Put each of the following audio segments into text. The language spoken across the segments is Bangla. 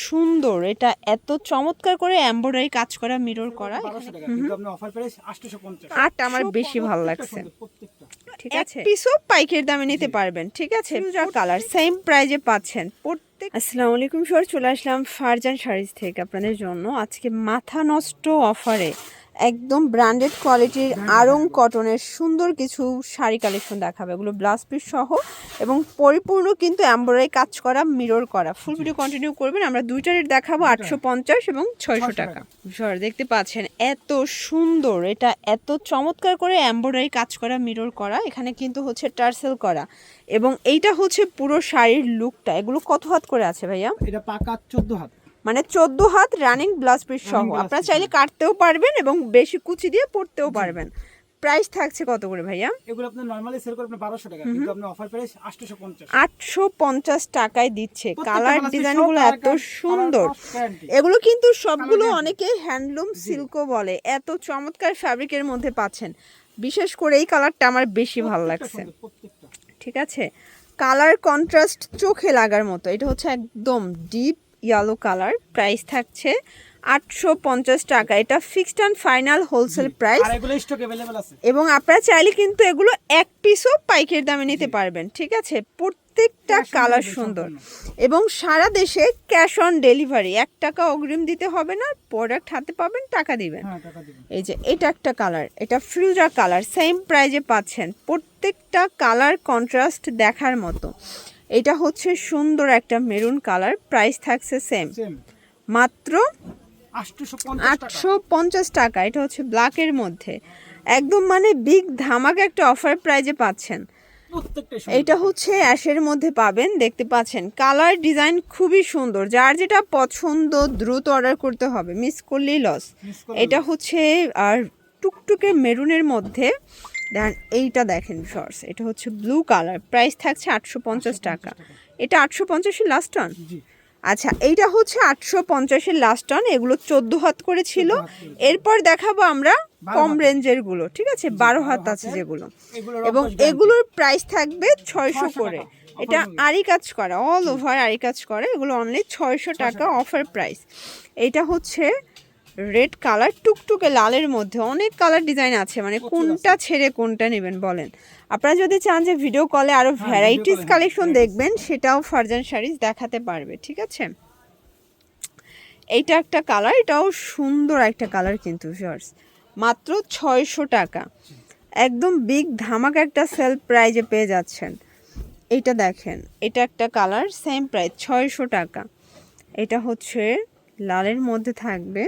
সুন্দর, এটা এত চমৎকার করে এমব্রয়ডারি কাজ করা, মিরর করা। আট আমার বেশি ভালো লাগছে। ঠিক আছে, পিসও পাইকারি দামে নিতে পারবেন। ঠিক আছে, কালার সেম প্রাইজে পাচ্ছেন প্রত্যেক। আসসালামু আলাইকুম সর, চলে আসলাম ফারজান শাড়িজ থেকে আপনাদের জন্য। আজকে মাথা নষ্ট অফারে একদম ব্র্যান্ডেড কোয়ালিটির আরং কটনের সুন্দর কিছু শাড়ি কালেকশন দেখাবে। এগুলো ব্লাউজ পিস সহ এবং পরিপূর্ণ কিন্তু এমব্রয়ডারি কাজ করা, মিরর করা। ফুল ভিডিও কন্টিনিউ করবেন। আমরা দুইটা রেট দেখাবো, 850 এবং 600 টাকা। সর দেখতে পাচ্ছেন এত সুন্দর, এটা এত চমৎকার করে এমব্রয়ডারি কাজ করা, মিরর করা। এখানে কিন্তু হচ্ছে টার্সেল করা এবং এইটা হচ্ছে পুরো শাড়ির লুকটা। এগুলো কত হাত করে আছে ভাইয়া? এটা পাকা 14 হাত, মানে 14 হাত রানিং ব্লাউজ পিস সহ। আপনারা চাইলে কাটতেও পারবেন এবং বেশি কুচি দিয়ে পরতেও পারবেন। প্রাইস থাকছে কত করে ভাইয়া? এগুলো আপনি নরমালি সেল করে আপনি 1200 টাকা, কিন্তু আপনি অফার প্রাইস 850 850 টাকায় দিচ্ছে। কালার ডিজাইনগুলো এত সুন্দর। এগুলো কিন্তু সবগুলো অনেকে হ্যান্ডলুম সিল্কও বলে। এত চমৎকার ফ্যাব্রিকের মধ্যে পাচ্ছেন। বিশেষ করে এই কালারটা আমার বেশি ভালো লাগছে। ঠিক আছে, কালার কন্ট্রাস্ট চোখে লাগার মতো। এটা হচ্ছে একদম ডিপ ইয়েলো কালার। প্রাইস থাকছে 850 টাকা। এটা fixed and final wholesale price. আর এগুলো স্টক अवेलेबल আছে এবং আপনারা চাইলে কিন্তু এগুলো এক পিসও পাইকারি দামে নিতে পারবেন। ঠিক আছে, প্রত্যেকটা কালার সুন্দর এবং সারা দেশে ক্যাশ অন ডেলিভারি। 1 টাকা অগ্রিম দিতে হবে না, প্রোডাক্ট হাতে পাবেন, টাকা দিবেন। এই যে এটা একটা কালার, এটা ফিরোজা কালার, সেম প্রাইজে পাচ্ছেন। প্রত্যেকটা কালার কন্ট্রাস্ট দেখার মতো। এটা হচ্ছে সুন্দর একটা মেরুন কালার। প্রাইস থাকছে সেম, মাত্র 850 টাকা। এটা হচ্ছে ব্ল্যাকের মধ্যে একদম মানে বিগ ধামাকা একটা অফার প্রাইজে পাচ্ছেন। এটা হচ্ছে অ্যাশের মধ্যে পাবেন, দেখতে পাচ্ছেন। কালার ডিজাইন খুবই সুন্দর। যার যেটা পছন্দ দ্রুত অর্ডার করতে হবে, মিস করলেই লস। এটা হচ্ছে আর টুকটুকে মেরুনের মধ্যে দেন। এইটা দেখেন শর্টস, এটা হচ্ছে ব্লু কালার। প্রাইস থাকছে 850 টাকা। এটা 850-এর লাস্ট অন। আচ্ছা, এইটা হচ্ছে 850-এর লাস্ট অন। এগুলো 14 হাত করে ছিল। এরপর দেখাবো আমরা কম রেঞ্জের গুলো। ঠিক আছে, 12 হাত আছে যেগুলো, এবং এগুলোর প্রাইস থাকবে 600 করে। এটা আরি কাজ করা, অল ওভার আরি কাজ করা। এগুলো অনলি 600 টাকা অফার প্রাইস। এইটা হচ্ছে রেড কালার, টুকটুকে লালের মধ্যে অনেক কালার ডিজাইন আছে। মানে কোনটা ছেড়ে কোনটা নেবেন বলেন? আপনারা যদি চান যে ভিডিও কলে আরো ভ্যারাইটিস কালেকশন দেখবেন, সেটাও ফারজান শাড়িজ দেখাতে পারবে। ঠিক আছে, এইটা একটা কালার, এটাও সুন্দর একটা কালার কিন্তু শর্টস। মাত্র 600 টাকা, একদম বিগ ধামাকা একটা সেল প্রাইজে পেয়ে যাচ্ছেন। এইটা দেখেন, এটা একটা কালার, সেম প্রাইস 600 টাকা। এটা হচ্ছে লালের মধ্যে থাকবে,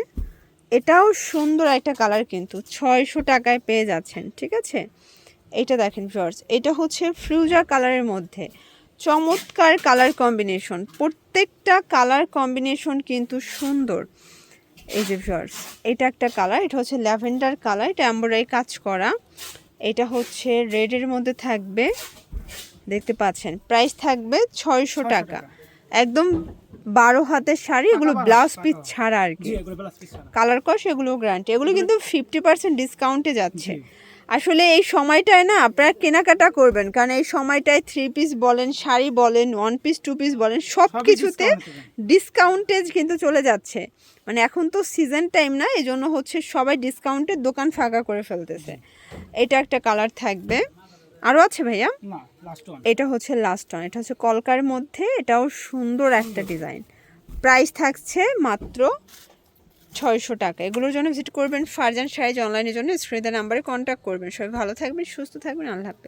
এটাও সুন্দর একটা কালার, কিন্তু 600 টাকায় পেয়ে যাচ্ছেন। ঠিক আছে, এটা দেখেন শর্টস, এটা হচ্ছে ফিরোজা কালারের মধ্যে চমৎকার কালার কম্বিনেশন। প্রত্যেকটা কালার কম্বিনেশন কিন্তু সুন্দর। এই যে শর্টস, এটা একটা কালার, এটা হচ্ছে ল্যাভেন্ডার কালার, এটা এমব্রয়ডারি কাজ করা। এটা হচ্ছে রেডের মধ্যে থাকবে, দেখতে পাচ্ছেন। প্রাইস থাকবে 600 টাকা। একদম 12 হাতের শাড়ি, এগুলো ব্লাউজ পিস ছাড়া আর কি। কালার কস এগুলো গ্যারান্টি। এগুলো কিন্তু 50% ডিসকাউন্টে যাচ্ছে। আসলে এই সময়টায় না আপনারা কেনাকাটা করবেন, কারণ এই সময়টায় 3 পিস বলেন, শাড়ি বলেন, 1 পিস 2 পিস বলেন, সব কিছুতে ডিসকাউন্টেজ কিন্তু চলে যাচ্ছে। মানে এখন তো সিজন টাইম না, এই জন্য হচ্ছে সবাই ডিসকাউন্টের দোকান ফাঁকা করে ফেলতেছে। এটা একটা কালার থাকবে, আরও আছে ভাইয়া। এটা হচ্ছে লাস্ট ওয়ান, এটা হচ্ছে কলকার মধ্যে, এটাও সুন্দর একটা ডিজাইন। প্রাইস থাকছে মাত্র 600 টাকা। এগুলোর জন্য ভিজিট করবেন ফারজান শাড়িজ অনলাইনের জন্য স্ক্রিনে নাম্বারে কন্ট্যাক্ট করবেন। সবাই ভালো থাকবেন, সুস্থ থাকবেন, আল্লাহ হাফেজ।